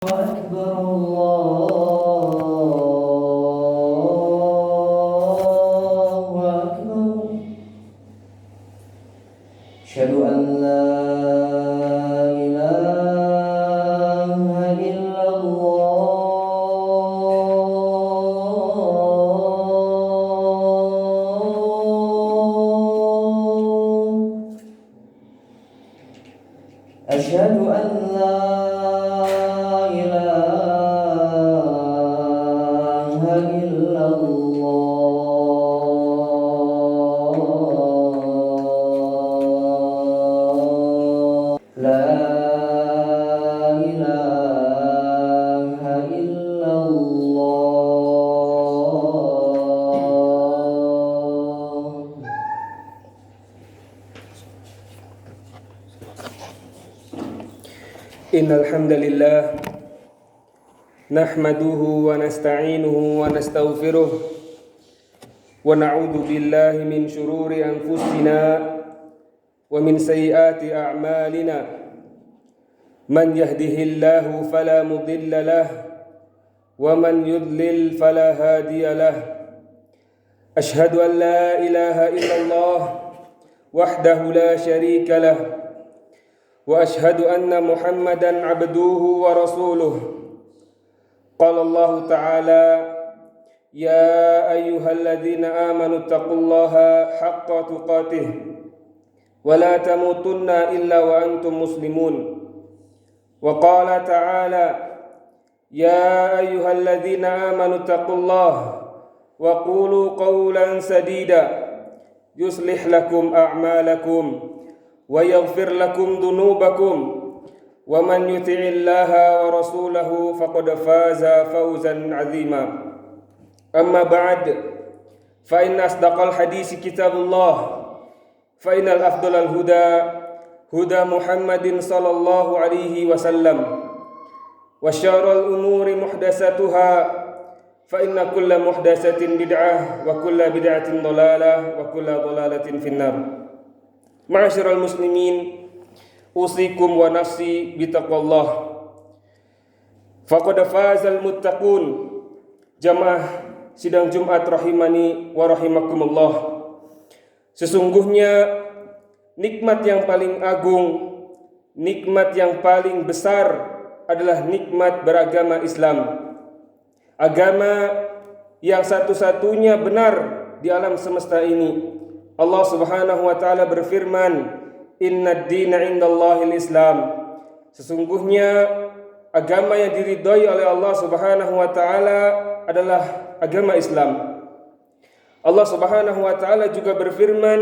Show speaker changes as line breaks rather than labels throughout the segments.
أكبر الله أكبر. أشهد أن لا إله إلا الله. أشهد أن لا إله إلا الله. لا إله إلا الله.
إن الحمد لله نحمده ونستعينه ونستغفره ونعوذ بالله من شرور أنفسنا ومن سيئات أعمالنا. من يهده الله فلا مضل له ومن يضلل فلا هادي له. أشهد أن لا إله إلا الله وحده لا شريك له وأشهد أن محمدًا عبده ورسوله. قال الله تعالى: يا أيها الذين آمنوا اتقوا الله حق تقاته ولا تموتن إلا وأنتم مسلمون. وقال تعالى: يا أيها الذين آمنوا اتقوا الله وقولوا قولا سديدا يصلح لكم أعمالكم ويغفر لكم ذنوبكم ومن يطع الله ورسوله فقد فاز فوزا عظيما. أما بعد فإن أصدق الحديث كتاب الله فإن الأفضل الهدى هدى محمد صلى الله عليه وسلم وشر الأمور محدثاتها فإن كل محدثة بدعة وكل بدعة ضلالة وكل ضلالة في النار. Ma'asyiral muslimin, usikum wa nafsi bitaqwallah. Faqad fazal muttaqun. Jamaah sidang Jumat rahimani wa rahimakumullah. Sesungguhnya nikmat yang paling agung, nikmat yang paling besar adalah nikmat beragama Islam. Agama yang satu-satunya benar di alam semesta ini. Allah Subhanahu wa taala berfirman, "Innad dina 'indallahil Islam." Sesungguhnya agama yang diridhai oleh Allah Subhanahu wa taala adalah agama Islam. Allah Subhanahu wa taala juga berfirman,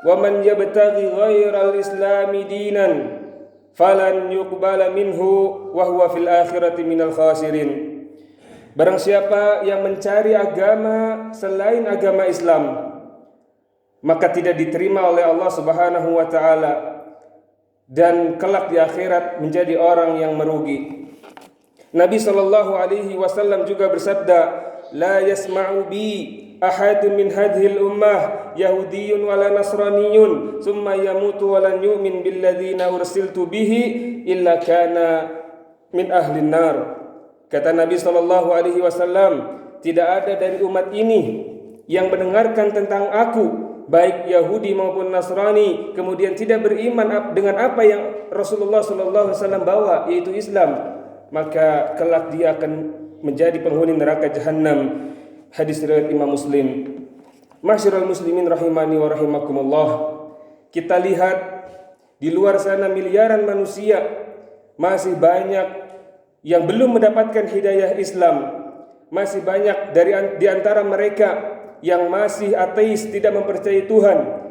"Wa man yabtaghi ghairal islami dinan falan yuqbala minhu wa huwa fil akhirati minal khasirin." Barang siapa yang mencari agama selain agama Islam, maka tidak diterima oleh Allah Subhanahu wa taala dan kelak di akhirat menjadi orang yang merugi. Nabi sallallahu alaihi wasallam juga bersabda, "La yasma'u bi ahadun min hadhil ummah yahudiyyun wala nasraniyyun thumma yamutu wa lan yu'min billadzina ursiltu bihi illa kana min ahlin nar." Kata Nabi sallallahu alaihi wasallam, tidak ada dari umat ini yang mendengarkan tentang aku, baik Yahudi maupun Nasrani, kemudian tidak beriman dengan apa yang Rasulullah SAW bawa, yaitu Islam, maka kelak dia akan menjadi penghuni neraka Jahannam. Hadis riwayat Imam Muslim. Ma'asyiral muslimin rahimani wa rahimakumullah. Kita lihat di luar sana miliaran manusia, masih banyak yang belum mendapatkan hidayah Islam. Masih banyak di antara mereka yang masih ateis, tidak mempercayai Tuhan.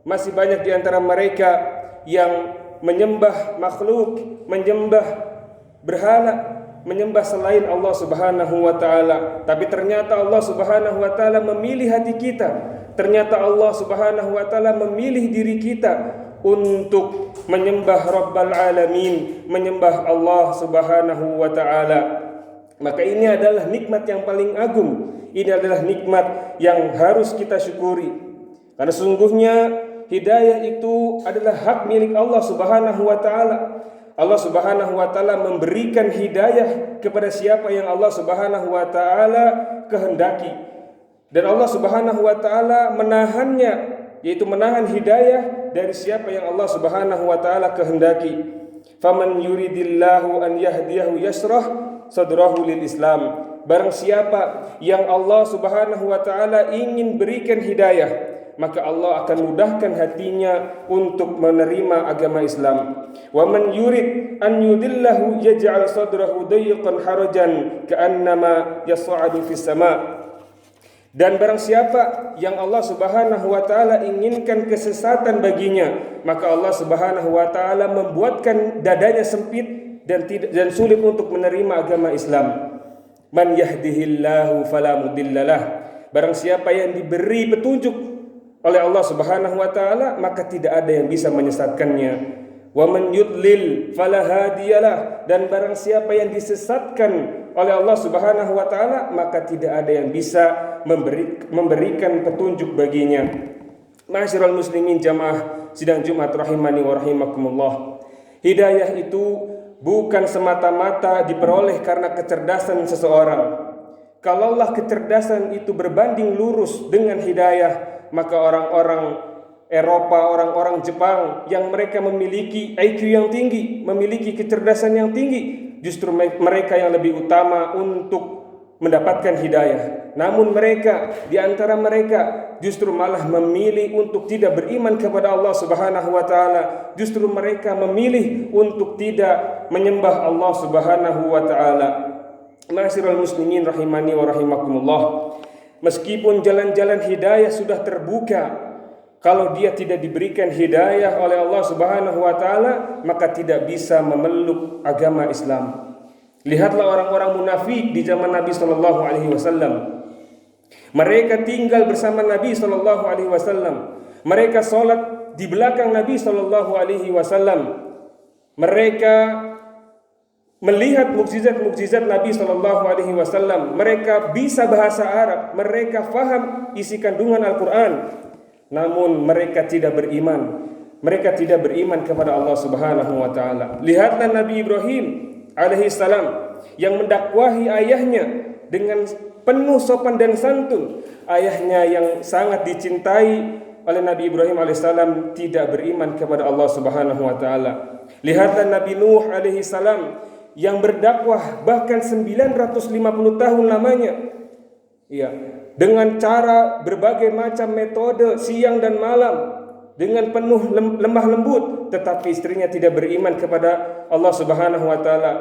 Masih banyak di antara mereka yang menyembah makhluk, menyembah berhala, menyembah selain Allah Subhanahu wa taala. Tapi ternyata Allah Subhanahu wa taala memilih hati kita. Ternyata Allah Subhanahu wa taala memilih diri kita untuk menyembah Rabbal Alamin, menyembah Allah Subhanahu wa taala. Maka ini adalah nikmat yang paling agung. Ini adalah nikmat yang harus kita syukuri. Karena sesungguhnya hidayah itu adalah hak milik Allah Subhanahu wa taala. Allah Subhanahu wa taala memberikan hidayah kepada siapa yang Allah Subhanahu wa taala kehendaki. Dan Allah Subhanahu wa taala menahannya, yaitu menahan hidayah dari siapa yang Allah Subhanahu wa taala kehendaki. Faman yuridillahu an yahdiyahu yashrah sadrahu lil Islam. Barang siapa yang Allah Subhanahu wa taala ingin berikan hidayah, maka Allah akan mudahkan hatinya untuk menerima agama Islam. Wa man yurid an yudillahu yaj'al sadrahu dayyqan harajan ka'annama yas'adu fis sama'. Dan barang siapa yang Allah Subhanahu wa taala inginkan kesesatan baginya, maka Allah Subhanahu wa taala membuatkan dadanya sempit dan sulit untuk menerima agama Islam. Man yahdihillahu fala mudhillalah. Barang siapa yang diberi petunjuk oleh Allah Subhanahu wa taala, maka tidak ada yang bisa menyesatkannya. Wa man yudlil fala hadiyalah. Dan barang siapa yang disesatkan oleh Allah Subhanahu wa taala, maka tidak ada yang bisa memberikan petunjuk baginya. Ma'asyiral muslimin jamaah sidang Jumat rahimani wa rahimakumullah. Hidayah itu bukan semata-mata diperoleh karena kecerdasan seseorang. Kalaulah kecerdasan itu berbanding lurus dengan hidayah, maka orang-orang Eropa, orang-orang Jepang yang mereka memiliki IQ yang tinggi, memiliki kecerdasan yang tinggi, justru mereka yang lebih utama untuk mendapatkan hidayah. Namun mereka, di antara mereka justru malah memilih untuk tidak beriman kepada Allah Subhanahu wa taala. Justru mereka memilih untuk tidak menyembah Allah Subhanahu wa taala. Ma'asyiral muslimin rahimani wa rahimakumullah. Meskipun jalan-jalan hidayah sudah terbuka, kalau dia tidak diberikan hidayah oleh Allah Subhanahu wa taala, maka tidak bisa memeluk agama Islam. Lihatlah orang-orang munafik di zaman Nabi sallallahu alaihi wasallam. Mereka tinggal bersama Nabi sallallahu alaihi wasallam. Mereka salat di belakang Nabi sallallahu alaihi wasallam. Mereka melihat mukjizat-mukjizat Nabi sallallahu alaihi wasallam. Mereka bisa bahasa Arab, mereka faham isi kandungan Al-Qur'an. Namun mereka tidak beriman. Mereka tidak beriman kepada Allah Subhanahu wa taala. Lihatlah Nabi Ibrahim alaihi salam yang mendakwahi ayahnya dengan penuh sopan dan santun. Ayahnya yang sangat dicintai oleh Nabi Ibrahim alaihissalam tidak beriman kepada Allah Subhanahu wa taala. Lihatlah Nabi Nuh alaihi salam yang berdakwah bahkan 950 tahun lamanya. Ya, dengan cara berbagai macam metode siang dan malam, dengan penuh lemah lembut, tetapi istrinya tidak beriman kepada Allah Subhanahu wa taala.